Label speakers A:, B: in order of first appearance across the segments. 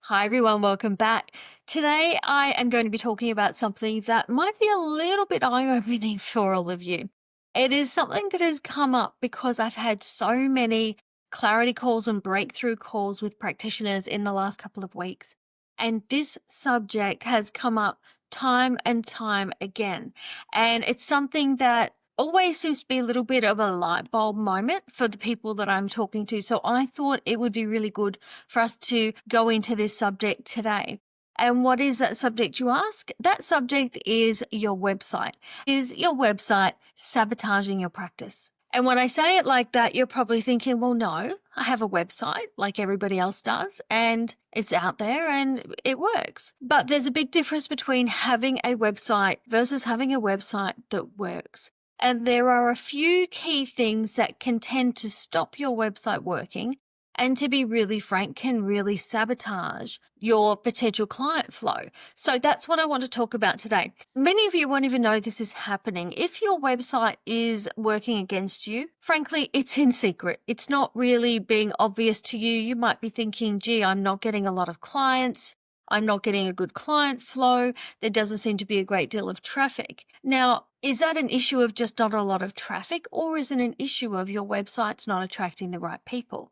A: Hi everyone, welcome back. Today I am going to be talking about something that might be a little bit eye-opening for all of you. It is something that has come up because I've had so many clarity calls and breakthrough calls with practitioners in the last couple of weeks. And this subject has come up time and time again. And it's something that always seems to be a little bit of a light bulb moment for the people that I'm talking to. So I thought it would be really good for us to go into this subject today. And what is that subject, you ask? That subject is your website. Is your website sabotaging your practice? And when I say it like that, you're probably thinking, well, no, I have a website like everybody else does, and it's out there and it works. But there's a big difference between having a website versus having a website that works. And there are a few key things that can tend to stop your website working and, to be really frank, can really sabotage your potential client flow. So that's what I want to talk about today. Many of you won't even know this is happening. If your website is working against you, frankly, it's in secret. It's not really being obvious to you. You might be thinking, gee, I'm not getting a lot of clients. I'm not getting a good client flow. There doesn't seem to be a great deal of traffic. Now, is that an issue of just not a lot of traffic, or is it an issue of your website's not attracting the right people?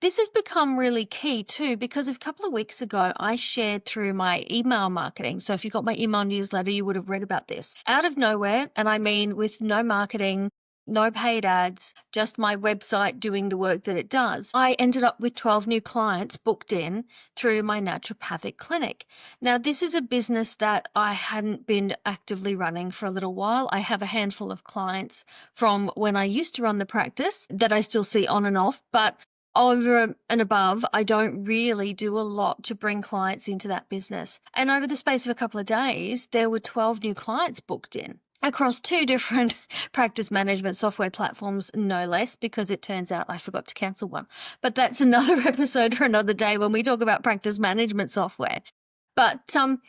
A: This has become really key too, because a couple of weeks ago, I shared through my email marketing. So if you got my email newsletter, you would have read about this. Out of nowhere, and I mean with no marketing, no paid ads, just my website doing the work that it does, I ended up with 12 new clients booked in through my naturopathic clinic. Now, this is a business that I hadn't been actively running for a little while. I have a handful of clients from when I used to run the practice that I still see on and off, but over and above, I don't really do a lot to bring clients into that business. And over the space of a couple of days, there were 12 new clients booked in across two different practice management software platforms, no less, because it turns out I forgot to cancel one. But that's another episode for another day when we talk about practice management software. But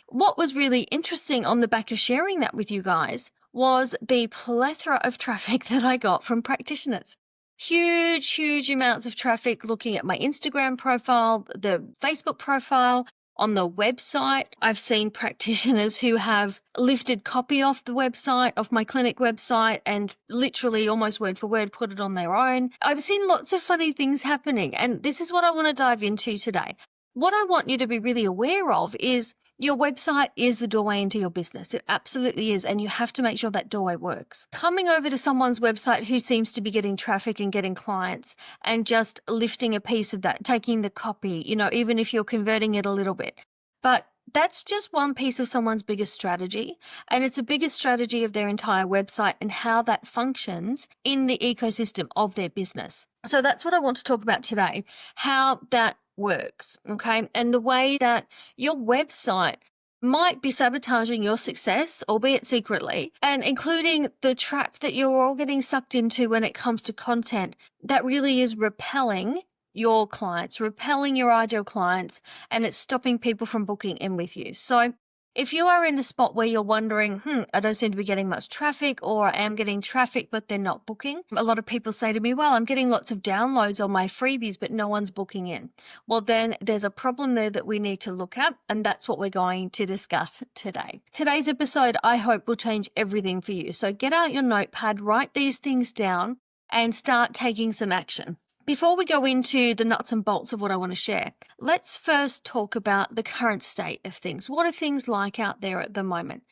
A: what was really interesting on the back of sharing that with you guys was the plethora of traffic that I got from practitioners. Huge amounts of traffic looking at my Instagram profile, the Facebook profile, on the website. I've seen practitioners who have lifted copy off the website, off my clinic website, and literally almost word for word put it on their own. I've seen lots of funny things happening, and this is what I want to dive into today. What I want you to be really aware of is your website is the doorway into your business. It absolutely is. And you have to make sure that doorway works. Coming over to someone's website who seems to be getting traffic and getting clients and just lifting a piece of that, taking the copy, even if you're converting it a little bit. But that's just one piece of someone's biggest strategy. And it's a biggest strategy of their entire website and how that functions in the ecosystem of their business. So that's what I want to talk about today, how that works, okay? And the way that your website might be sabotaging your success, albeit secretly, and including the trap that you're all getting sucked into when it comes to content that really is repelling your clients, repelling your ideal clients, and it's stopping people from booking in with you. So if you are in a spot where you're wondering, I don't seem to be getting much traffic, or I am getting traffic, but they're not booking. A lot of people say to me, well, I'm getting lots of downloads on my freebies, but no one's booking in. Well, then there's a problem there that we need to look at, and that's what we're going to discuss today. Today's episode, I hope, will change everything for you. So get out your notepad, write these things down, and start taking some action. Before we go into the nuts and bolts of what I want to share, let's first talk about the current state of things. What are things like out there at the moment?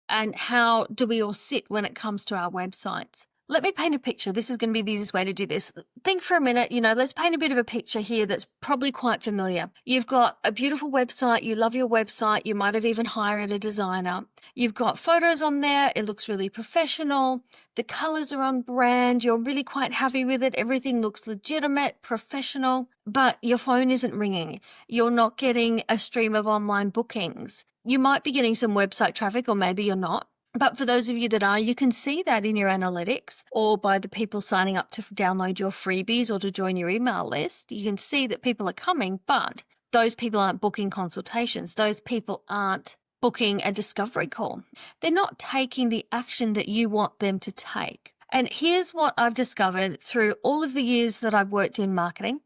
A: And how do we all sit when it comes to our websites? Let me paint a picture. This is going to be the easiest way to do this. Think for a minute, let's paint a bit of a picture here that's probably quite familiar. You've got a beautiful website. You love your website. You might have even hired a designer. You've got photos on there. It looks really professional. The colors are on brand. You're really quite happy with it. Everything looks legitimate, professional, but your phone isn't ringing. You're not getting a stream of online bookings. You might be getting some website traffic, or maybe you're not. But for those of you that are, you can see that in your analytics or by the people signing up to download your freebies or to join your email list. You can see that people are coming, but those people aren't booking consultations. Those people aren't booking a discovery call. They're not taking the action that you want them to take. And here's what I've discovered through all of the years that I've worked in marketing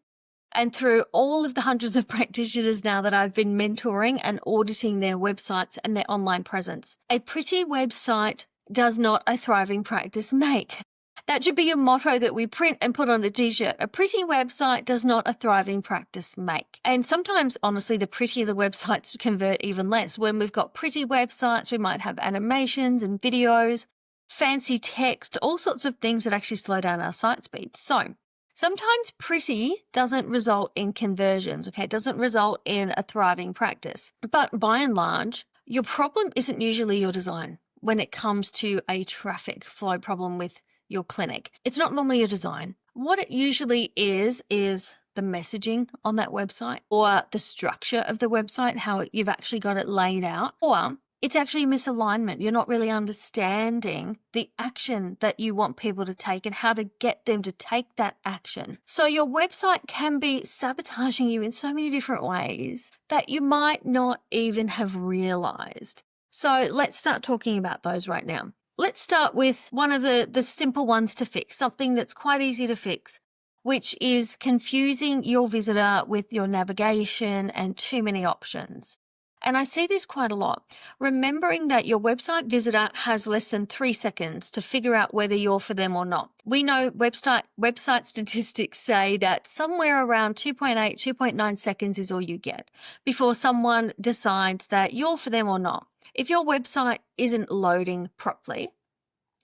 A: And through all of the hundreds of practitioners now that I've been mentoring and auditing their websites and their online presence, a pretty website does not a thriving practice make. That should be a motto that we print and put on a t-shirt. A pretty website does not a thriving practice make. And sometimes, honestly, the prettier the websites convert even less. When we've got pretty websites, we might have animations and videos, fancy text, all sorts of things that actually slow down our site speed. So sometimes pretty doesn't result in conversions, okay? It doesn't result in a thriving practice. But by and large, your problem isn't usually your design when it comes to a traffic flow problem with your clinic. It's not normally your design. What it usually is the messaging on that website, or the structure of the website, how you've actually got it laid out, or it's actually misalignment. You're not really understanding the action that you want people to take and how to get them to take that action. So your website can be sabotaging you in so many different ways that you might not even have realized. So let's start talking about those right now. Let's start with one of the simple ones to fix, something that's quite easy to fix, which is confusing your visitor with your navigation and too many options. And I see this quite a lot. Remembering that your website visitor has less than 3 seconds to figure out whether you're for them or not. We know website statistics say that somewhere around 2.8, 2.9 seconds is all you get before someone decides that you're for them or not. If your website isn't loading properly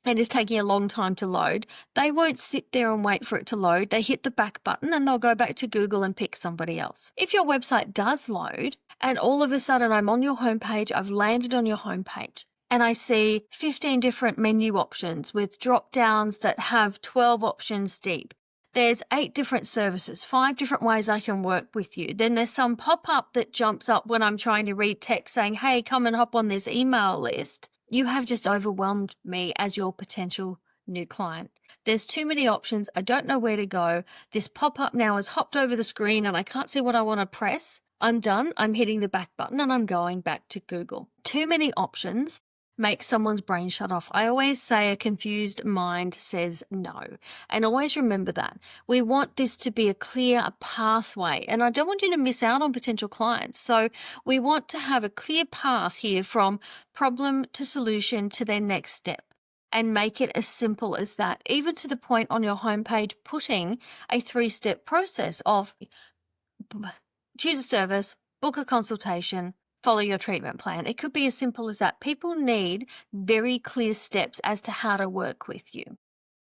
A: and is taking a long time to load, they won't sit there and wait for it to load. They hit the back button and they'll go back to Google and pick somebody else. If your website does load and all of a sudden I'm on your homepage, I've landed on your homepage, and I see 15 different menu options with drop downs that have 12 options deep. There's 8 different services, 5 different ways I can work with you. Then there's some pop-up that jumps up when I'm trying to read text saying, hey, come and hop on this email list. You have just overwhelmed me as your potential new client. There's too many options. I don't know where to go. This pop-up now has hopped over the screen and I can't see what I want to press. I'm done. I'm hitting the back button and I'm going back to Google. Too many options make someone's brain shut off. I always say a confused mind says no. And always remember that. We want this to be a clear pathway. And I don't want you to miss out on potential clients. So we want to have a clear path here from problem to solution to their next step. And make it as simple as that, even to the point on your homepage putting a 3-step process of choose a service, book a consultation, follow your treatment plan. It could be as simple as that. People need very clear steps as to how to work with you.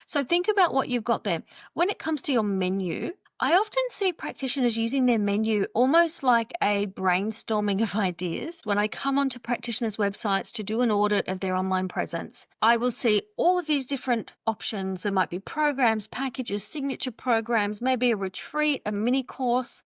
A: So think about what you've got there. When it comes to your menu, I often see practitioners using their menu almost like a brainstorming of ideas. When I come onto practitioners' websites to do an audit of their online presence, I will see all of these different options. There might be programs, packages, signature programs, maybe a retreat, a mini course.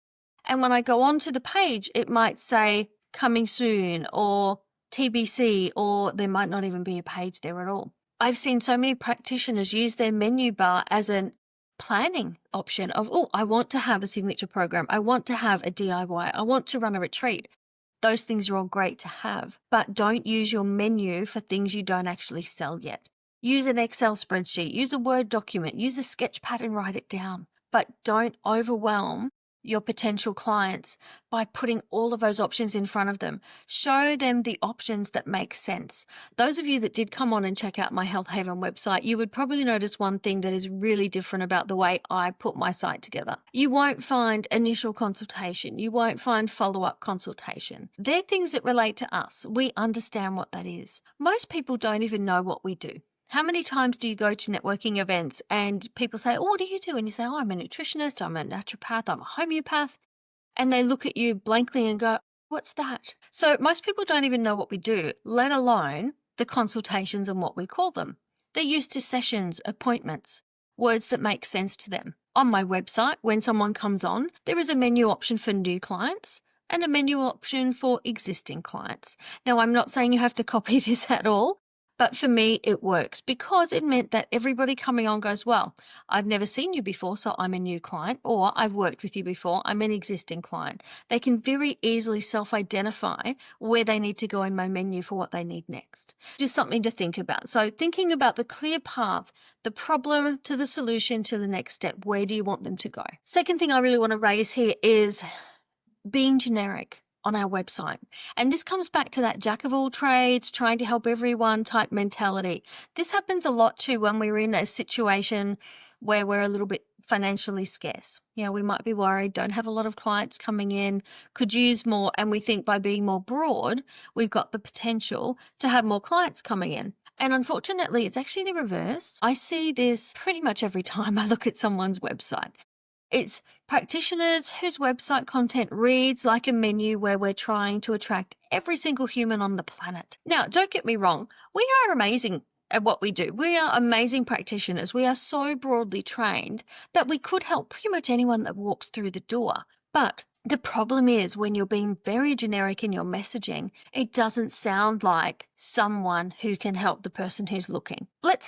A: And when I go onto the page, it might say coming soon or TBC, or there might not even be a page there at all. I've seen so many practitioners use their menu bar as a planning option of, oh, I want to have a signature program. I want to have a DIY. I want to run a retreat. Those things are all great to have, but don't use your menu for things you don't actually sell yet. Use an Excel spreadsheet, use a Word document, use a sketch pad and write it down, but don't overwhelm your potential clients by putting all of those options in front of them. Show them the options that make sense. Those of you that did come on and check out my Health Haven website, you would probably notice one thing that is really different about the way I put my site together. You won't find initial consultation. You won't find follow-up consultation. They're things that relate to us. We understand what that is. Most people don't even know what we do. How many times do you go to networking events and people say, oh, what do you do? And you say, oh, I'm a nutritionist, I'm a naturopath, I'm a homeopath. And they look at you blankly and go, what's that? So most people don't even know what we do, let alone the consultations and what we call them. They're used to sessions, appointments, words that make sense to them. On my website, when someone comes on, there is a menu option for new clients and a menu option for existing clients. Now, I'm not saying you have to copy this at all, But for me, it works because it meant that everybody coming on goes, well, I've never seen you before, so I'm a new client, or I've worked with you before, I'm an existing client. They can very easily self identify where they need to go in my menu for what they need next. Just something to think about. So, thinking about the clear path, the problem to the solution to the next step, where do you want them to go? Second thing I really want to raise here is being generic on our website. And this comes back to that jack of all trades, trying to help everyone type mentality. This happens a lot too when we're in a situation where we're a little bit financially scarce. You know, we might be worried, don't have a lot of clients coming in, could use more. And we think by being more broad, we've got the potential to have more clients coming in. And unfortunately, it's actually the reverse. I see this pretty much every time I look at someone's website. It's practitioners whose website content reads like a menu where we're trying to attract every single human on the planet. Now, don't get me wrong, we are amazing at what we do. We are amazing practitioners. We are so broadly trained that we could help pretty much anyone that walks through the door. But the problem is when you're being very generic in your messaging, it doesn't sound like someone who can help the person who's looking. Let's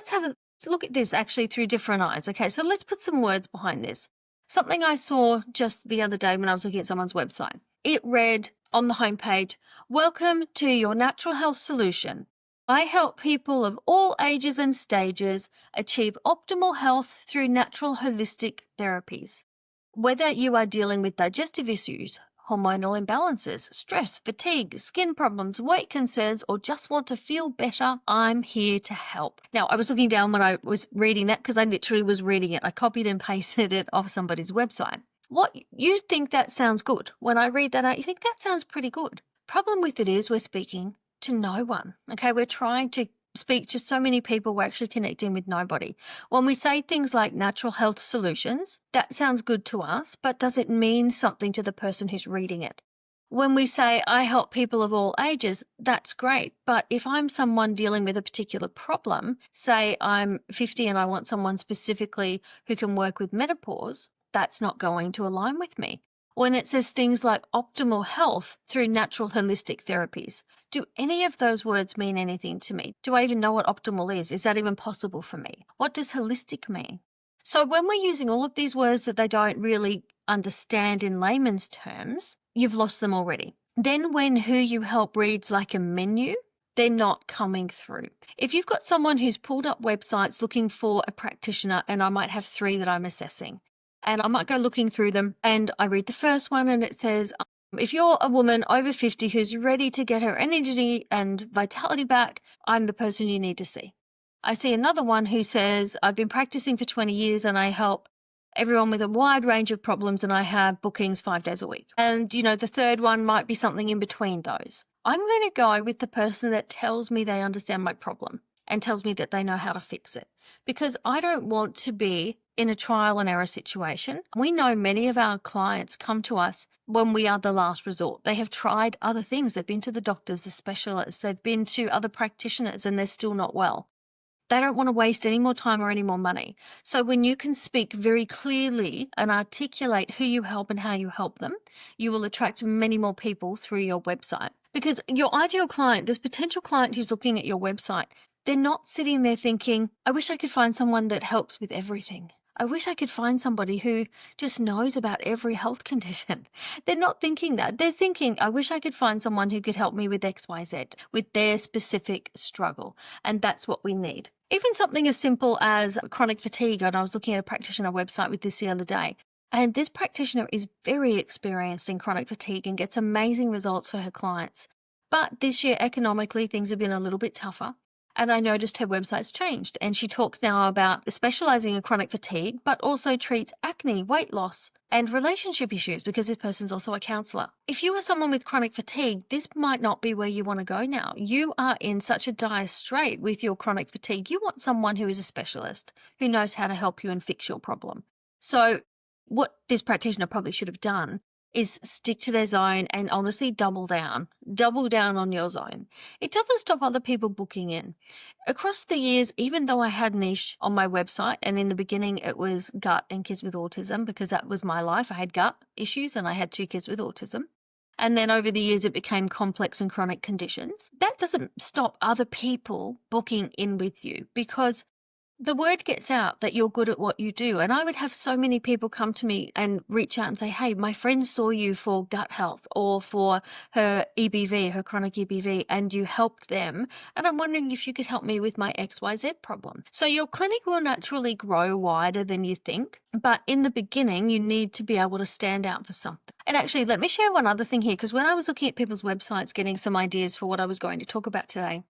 A: have a look at this actually through different eyes. Okay, so let's put some words behind this. Something I saw just the other day when I was looking at someone's website. It read on the homepage, "Welcome to your natural health solution. I help people of all ages and stages achieve optimal health through natural holistic therapies. Whether you are dealing with digestive issues, hormonal imbalances, stress, fatigue, skin problems, weight concerns, or just want to feel better, I'm here to help." Now, I was looking down when I was reading that because I literally was reading it. I copied and pasted it off somebody's website. What you think that sounds good. When I read that out, you think that sounds pretty good. Problem with it is we're speaking to no one. Okay, we're trying to speak to so many people, we're actually connecting with nobody. When we say things like natural health solutions, that sounds good to us, but does it mean something to the person who's reading it? When we say, I help people of all ages, that's great. But if I'm someone dealing with a particular problem, say I'm 50 and I want someone specifically who can work with menopause, that's not going to align with me. When it says things like optimal health through natural holistic therapies, do any of those words mean anything to me? Do I even know what optimal is? Is that even possible for me? What does holistic mean? So when we're using all of these words that they don't really understand in layman's terms, you've lost them already. Then when who you help reads like a menu, they're not coming through. If you've got someone who's pulled up websites looking for a practitioner, and I might have 3 that I'm assessing, and I might go looking through them and I read the first one and it says, if you're a woman over 50 who's ready to get her energy and vitality back, I'm the person you need to see. I see another one who says, I've been practicing for 20 years and I help everyone with a wide range of problems and I have bookings 5 days a week. And, the third one might be something in between those. I'm going to go with the person that tells me they understand my problem and tells me that they know how to fix it. Because I don't want to be in a trial and error situation. We know many of our clients come to us when we are the last resort. They have tried other things. They've been to the doctors, the specialists, they've been to other practitioners and they're still not well. They don't want to waste any more time or any more money. So when you can speak very clearly and articulate who you help and how you help them, you will attract many more people through your website. Because your ideal client, this potential client who's looking at your website, they're not sitting there thinking, I wish I could find someone that helps with everything. I wish I could find somebody who just knows about every health condition. They're not thinking that. They're thinking, I wish I could find someone who could help me with XYZ, with their specific struggle. And that's what we need. Even something as simple as chronic fatigue. And I was looking at a practitioner website with this the other day. And this practitioner is very experienced in chronic fatigue and gets amazing results for her clients. But this year, economically, things have been a little bit tougher. And I noticed her website's changed. And she talks now about specializing in chronic fatigue, but also treats acne, weight loss, and relationship issues because this person's also a counselor. If you are someone with chronic fatigue, this might not be where you want to go now. You are in such a dire strait with your chronic fatigue. You want someone who is a specialist, who knows how to help you and fix your problem. So what this practitioner probably should have done is stick to their zone and honestly double down on your zone. It doesn't stop other people booking in. Across the years, even though I had niche on my website, and in the beginning it was gut and kids with autism because that was my life. I had gut issues and I had 2 kids with autism. And then over the years, it became complex and chronic conditions. That doesn't stop other people booking in with you because the word gets out that you're good at what you do. And I would have so many people come to me and reach out and say, hey, my friend saw you for gut health or for her EBV, her chronic EBV, and you helped them. And I'm wondering if you could help me with my XYZ problem. So your clinic will naturally grow wider than you think. But in the beginning, you need to be able to stand out for something. And actually, let me share one other thing here, because when I was looking at people's websites, getting some ideas for what I was going to talk about today,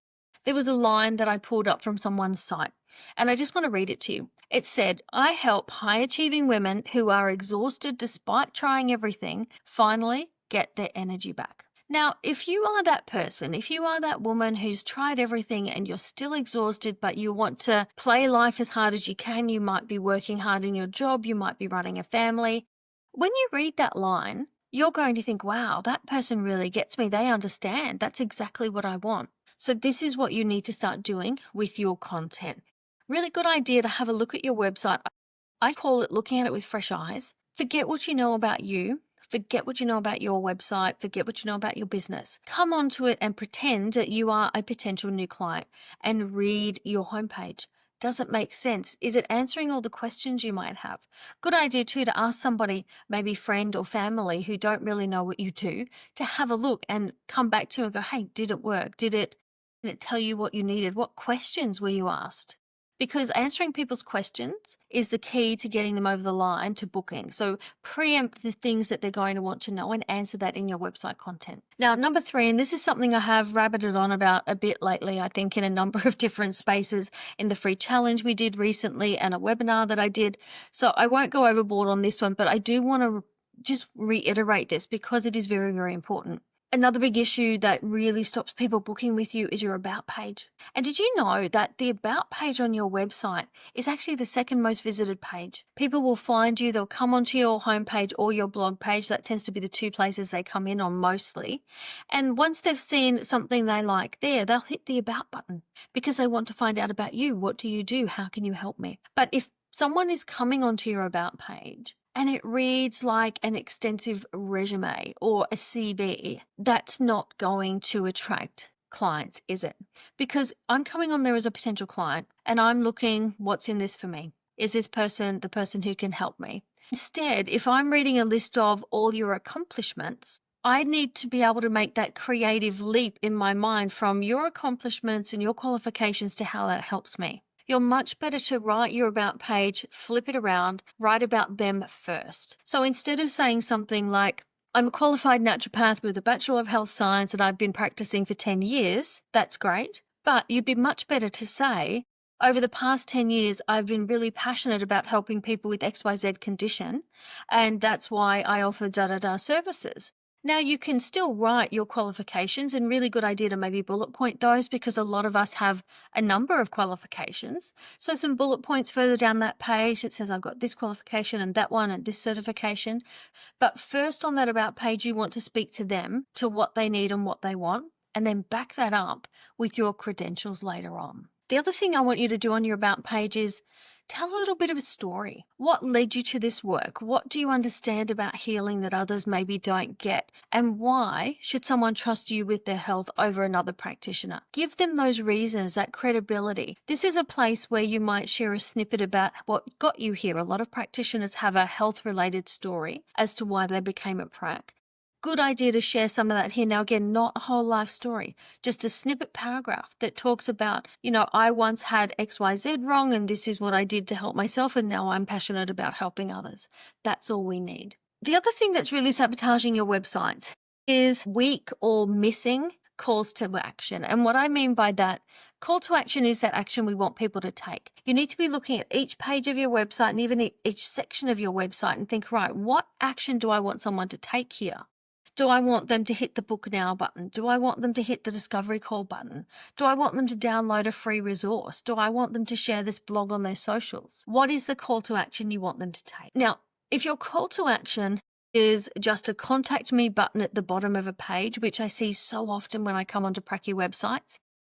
A: there was a line that I pulled up from someone's site. And I just want to read it to you. It said, I help high achieving women who are exhausted despite trying everything finally get their energy back. Now, if you are that person, if you are that woman who's tried everything and you're still exhausted, but you want to play life as hard as you can, you might be working hard in your job, you might be running a family. When you read that line, you're going to think, wow, that person really gets me. They understand. That's exactly what I want. So this is what you need to start doing with your content. Really good idea to have a look at your website. I call it looking at it with fresh eyes. Forget what you know about you. Forget what you know about your website. Forget what you know about your business. Come onto it and pretend that you are a potential new client and read your homepage. Does it make sense? Is it answering all the questions you might have? Good idea too to ask somebody, maybe friend or family who don't really know what you do, to have a look and come back to you and go, hey, did it work? Did it tell you what you needed? What questions were you asked? Because answering people's questions is the key to getting them over the line to booking. So preempt the things that they're going to want to know and answer that in your website content. Now, number 3, and this is something I have rabbited on about a bit lately, I think in a number of different spaces, in the free challenge we did recently and a webinar that I did. So I won't go overboard on this one, but I do want to just reiterate this because it is very, very important. Another big issue that really stops people booking with you is your about page. And did you know that the about page on your website is actually the second most visited page? People will find you, they'll come onto your homepage or your blog page. That tends to be the two places they come in on mostly. And once they've seen something they like there, they'll hit the about button because they want to find out about you. What do you do? How can you help me? But if someone is coming onto your about page and it reads like an extensive resume or a CV, that's not going to attract clients, is it? Because I'm coming on there as a potential client and I'm looking, what's in this for me? Is this person the person who can help me? Instead, if I'm reading a list of all your accomplishments, I need to be able to make that creative leap in my mind from your accomplishments and your qualifications to how that helps me. You're much better to write your about page, flip it around, write about them first. So instead of saying something like, I'm a qualified naturopath with a Bachelor of Health Science and I've been practicing for 10 years, that's great. But you'd be much better to say, over the past 10 years, I've been really passionate about helping people with XYZ condition, and that's why I offer da-da-da services. Now, you can still write your qualifications, and really good idea to maybe bullet point those because a lot of us have a number of qualifications. So some bullet points further down that page, it says I've got this qualification and that one and this certification. But first on that about page, you want to speak to them, to what they need and what they want, and then back that up with your credentials later on. The other thing I want you to do on your about page is tell a little bit of a story. What led you to this work? What do you understand about healing that others maybe don't get? And why should someone trust you with their health over another practitioner? Give them those reasons, that credibility. This is a place where you might share a snippet about what got you here. A lot of practitioners have a health-related story as to why they became a prac. Good idea to share some of that here. Now, again, not a whole life story, just a snippet paragraph that talks about, I once had XYZ wrong and this is what I did to help myself and now I'm passionate about helping others. That's all we need. The other thing that's really sabotaging your website is weak or missing calls to action. And what I mean by that, call to action is that action we want people to take. You need to be looking at each page of your website and even each section of your website and think, right, what action do I want someone to take here? Do I want them to hit the book now button? Do I want them to hit the discovery call button? Do I want them to download a free resource? Do I want them to share this blog on their socials? What is the call to action you want them to take? Now, if your call to action is just a contact me button at the bottom of a page, which I see so often when I come onto Pracky websites,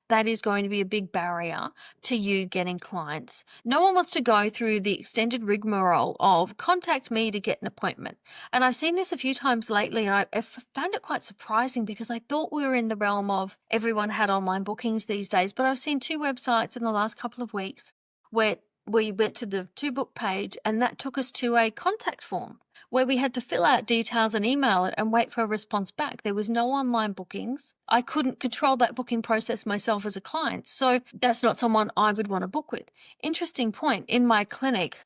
A: that is going to be a big barrier to you getting clients. No one wants to go through the extended rigmarole of contact me to get an appointment. And I've seen this a few times lately, and I found it quite surprising because I thought we were in the realm of everyone had online bookings these days. But I've seen 2 websites in the last couple of weeks where we went to the to book page, and that took us to a contact form where we had to fill out details and email it and wait for a response back. There was no online bookings. I couldn't control that booking process myself as a client. So that's not someone I would want to book with. Interesting point. In my clinic,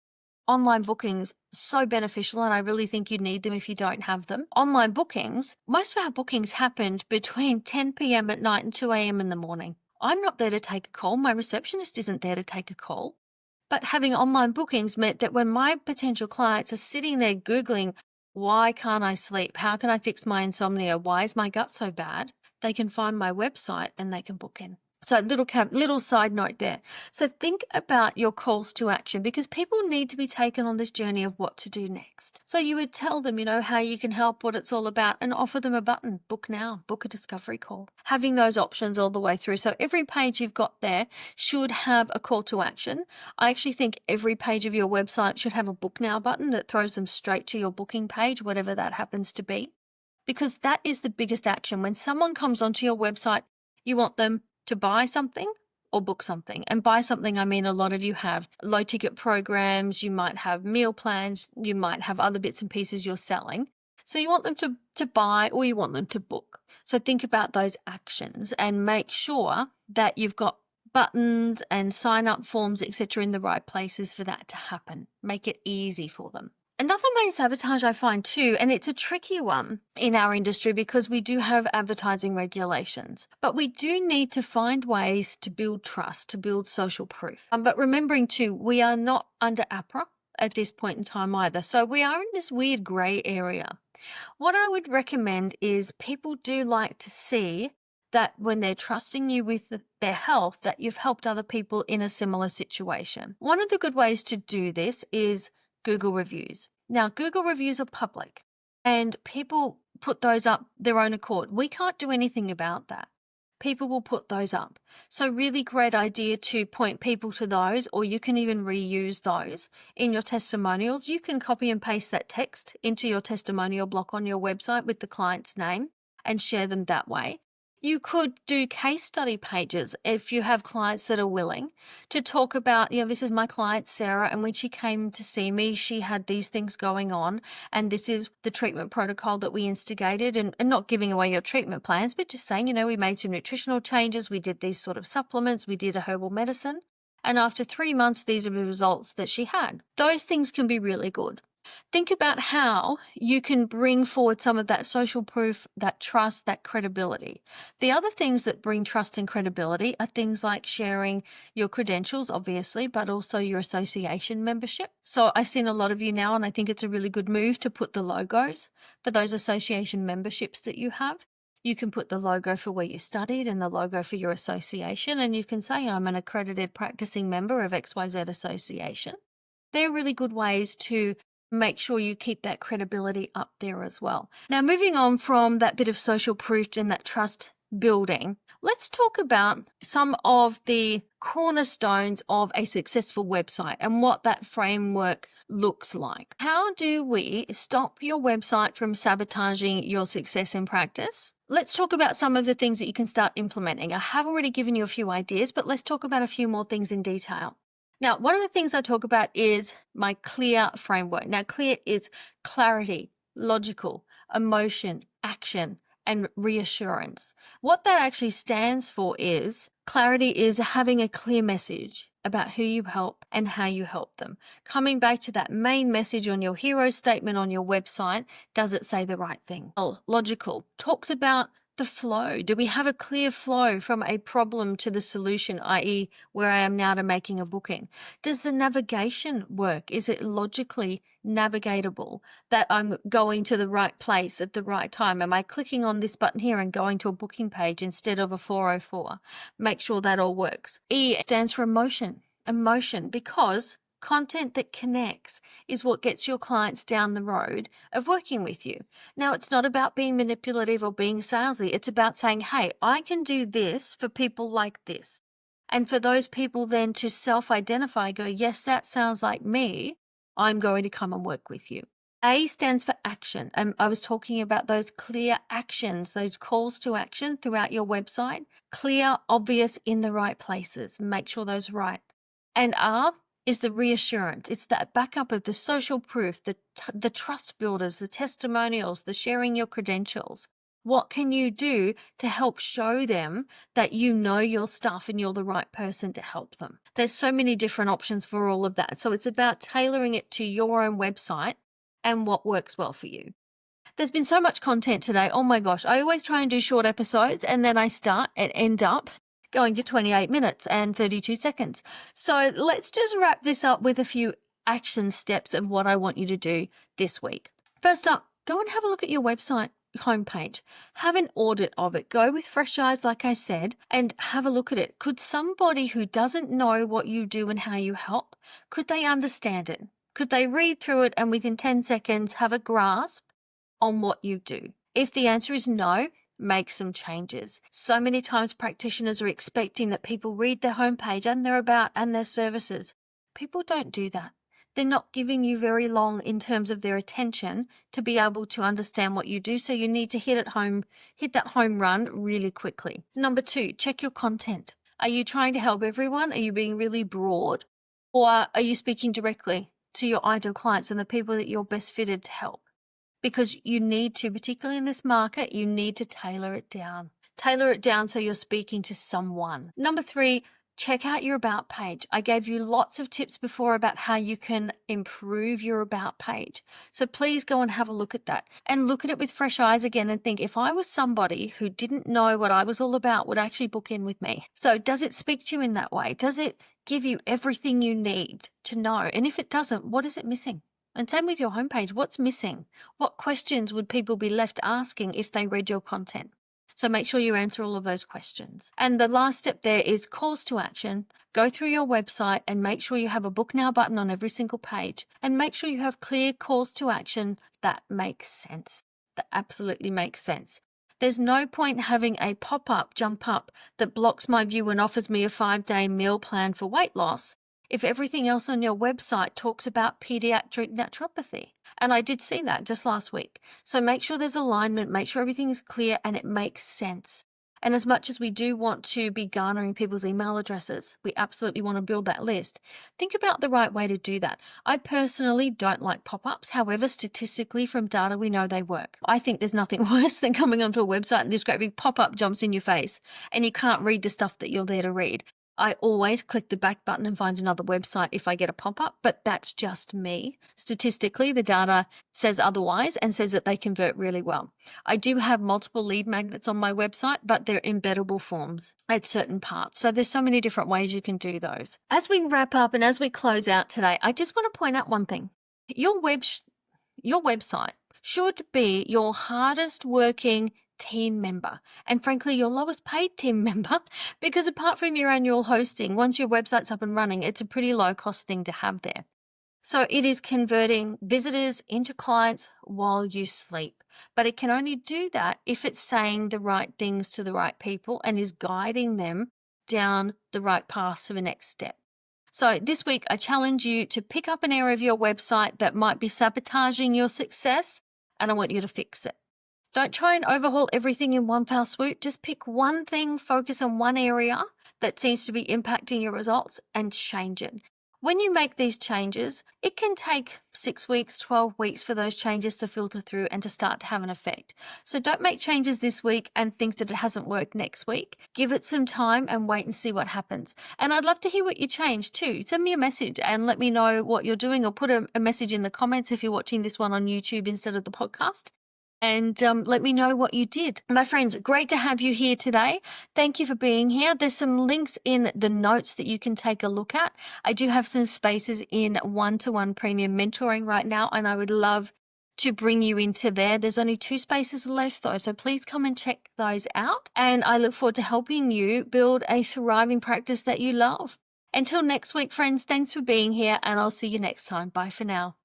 A: online bookings, so beneficial, and I really think you need them if you don't have them. Online bookings, most of our bookings happened between 10 p.m. at night and 2 a.m. in the morning. I'm not there to take a call. My receptionist isn't there to take a call. But having online bookings meant that when my potential clients are sitting there Googling, why can't I sleep? How can I fix my insomnia? Why is my gut so bad? They can find my website and they can book in. So little side note there. So think about your calls to action, because people need to be taken on this journey of what to do next. So you would tell them, how you can help, what it's all about, and offer them a button, book now, book a discovery call. Having those options all the way through. So every page you've got there should have a call to action. I actually think every page of your website should have a book now button that throws them straight to your booking page, whatever that happens to be, because that is the biggest action. When someone comes onto your website, you want them to buy something or book something. And buy something, I mean, a lot of you have low ticket programs, you might have meal plans, you might have other bits and pieces you're selling. So you want them to buy, or you want them to book. So think about those actions and make sure that you've got buttons and sign up forms, etc., in the right places for that to happen. Make it easy for them. Another main sabotage I find too, and it's a tricky one in our industry because we do have advertising regulations, but we do need to find ways to build trust, to build social proof. But remembering too, we are not under APRA at this point in time either. So we are in this weird gray area. What I would recommend is people do like to see that when they're trusting you with their health, that you've helped other people in a similar situation. One of the good ways to do this is Google reviews. Now, Google reviews are public and people put those up their own accord. We can't do anything about that. People will put those up. So really great idea to point people to those, or you can even reuse those in your testimonials. You can copy and paste that text into your testimonial block on your website with the client's name and share them that way. You could do case study pages if you have clients that are willing to talk about, this is my client, Sarah, and when she came to see me, she had these things going on, and this is the treatment protocol that we instigated, and not giving away your treatment plans, but just saying, we made some nutritional changes, we did these sort of supplements, we did a herbal medicine, and after 3 months, these are the results that she had. Those things can be really good. Think about how you can bring forward some of that social proof, that trust, that credibility. The other things that bring trust and credibility are things like sharing your credentials, obviously, but also your association membership. So I've seen a lot of you now, and I think it's a really good move to put the logos for those association memberships that you have. You can put the logo for where you studied and the logo for your association, and you can say, I'm an accredited practicing member of XYZ Association. They're really good ways to make sure you keep that credibility up there as well. Now, moving on from that bit of social proof and that trust building, let's talk about some of the cornerstones of a successful website and what that framework looks like. How do we stop your website from sabotaging your success in practice? Let's talk about some of the things that you can start implementing. I have already given you a few ideas, but let's talk about a few more things in detail. Now, one of the things I talk about is my CLEAR framework. Now, CLEAR is clarity, logical, emotion, action, and reassurance. What that actually stands for is clarity is having a clear message about who you help and how you help them. Coming back to that main message on your hero statement on your website, does it say the right thing? Logical talks about the flow. Do we have a clear flow from a problem to the solution, i.e. where I am now to making a booking? Does the navigation work? Is it logically navigatable that I'm going to the right place at the right time? Am I clicking on this button here and going to a booking page instead of a 404? Make sure that all works. E stands for emotion. Emotion, because Content that connects is what gets your clients down the road of working with you. Now, it's not about being manipulative or being salesy. It's about saying, hey, I can do this for people like this. And for those people then to self-identify, go, yes, that sounds like me. I'm going to come and work with you. A stands for action. And I was talking about those clear actions, those calls to action throughout your website. Clear, obvious, in the right places. Make sure those are right. And R is the reassurance. It's that backup of the social proof, the trust builders, the testimonials, the sharing your credentials. What can you do to help show them that you know your stuff and you're the right person to help them? There's so many different options for all of that. So it's about tailoring it to your own website and what works well for you. There's been so much content today. Oh my gosh. I always try and do short episodes and then I start and end up going to 28 minutes and 32 seconds. So let's just wrap this up with a few action steps of what I want you to do this week. First up, go and have a look at your website homepage. Have an audit of it. Go with fresh eyes, like I said, and have a look at it. Could somebody who doesn't know what you do and how you help, could they understand it? Could they read through it and within 10 seconds have a grasp on what you do? If the answer is no, make some changes. So many times practitioners are expecting that people read their homepage and their about and their services. People don't do that. They're not giving you very long in terms of their attention to be able to understand what you do. So you need to hit that home run really quickly. Number 2, check your content. Are you trying to help everyone? Are you being really broad? Or are you speaking directly to your ideal clients and the people that you're best fitted to help? Because you need to, particularly in this market, you need to tailor it down. Tailor it down so you're speaking to someone. Number 3, check out your about page. I gave you lots of tips before about how you can improve your about page. So please go and have a look at that and look at it with fresh eyes again and think, if I was somebody who didn't know what I was all about, would actually book in with me? So does it speak to you in that way? Does it give you everything you need to know? And if it doesn't, what is it missing? And same with your homepage. What's missing? What questions would people be left asking if they read your content? So make sure you answer all of those questions. And the last step there is calls to action. Go through your website and make sure you have a book now button on every single page, and make sure you have clear calls to action that make sense, that absolutely makes sense. There's no point having a pop-up jump up that blocks my view and offers me a 5-day meal plan for weight loss if everything else on your website talks about pediatric naturopathy. And I did see that just last week. So make sure there's alignment, make sure everything is clear and it makes sense. And as much as we do want to be garnering people's email addresses, we absolutely want to build that list. Think about the right way to do that. I personally don't like pop-ups. However, statistically from data, we know they work. I think there's nothing worse than coming onto a website and this great big pop-up jumps in your face and you can't read the stuff that you're there to read. I always click the back button and find another website if I get a pop-up, but that's just me. Statistically, the data says otherwise and says that they convert really well. I do have multiple lead magnets on my website, but they're embeddable forms at certain parts. So there's so many different ways you can do those. As we wrap up and as we close out today, I just want to point out one thing. Your website should be your hardest working team member, and frankly your lowest paid team member, because apart from your annual hosting, once your website's up and running, it's a pretty low cost thing to have there. So it is converting visitors into clients while you sleep, but it can only do that if it's saying the right things to the right people and is guiding them down the right path to the next step. So this week I challenge you to pick up an area of your website that might be sabotaging your success, and I want you to fix it. Don't try and overhaul everything in one foul swoop. Just pick one thing, focus on one area that seems to be impacting your results and change it. When you make these changes, it can take 6 weeks, 12 weeks for those changes to filter through and to start to have an effect. So don't make changes this week and think that it hasn't worked next week. Give it some time and wait and see what happens. And I'd love to hear what you changed too. Send me a message and let me know what you're doing, or put a message in the comments if you're watching this one on YouTube instead of the podcast. And let me know what you did. My friends, great to have you here today. Thank you for being here. There's some links in the notes that you can take a look at. I do have some spaces in one-to-one premium mentoring right now, and I would love to bring you into there. There's only 2 spaces left though, so please come and check those out. And I look forward to helping you build a thriving practice that you love. Until next week, friends, thanks for being here, and I'll see you next time. Bye for now.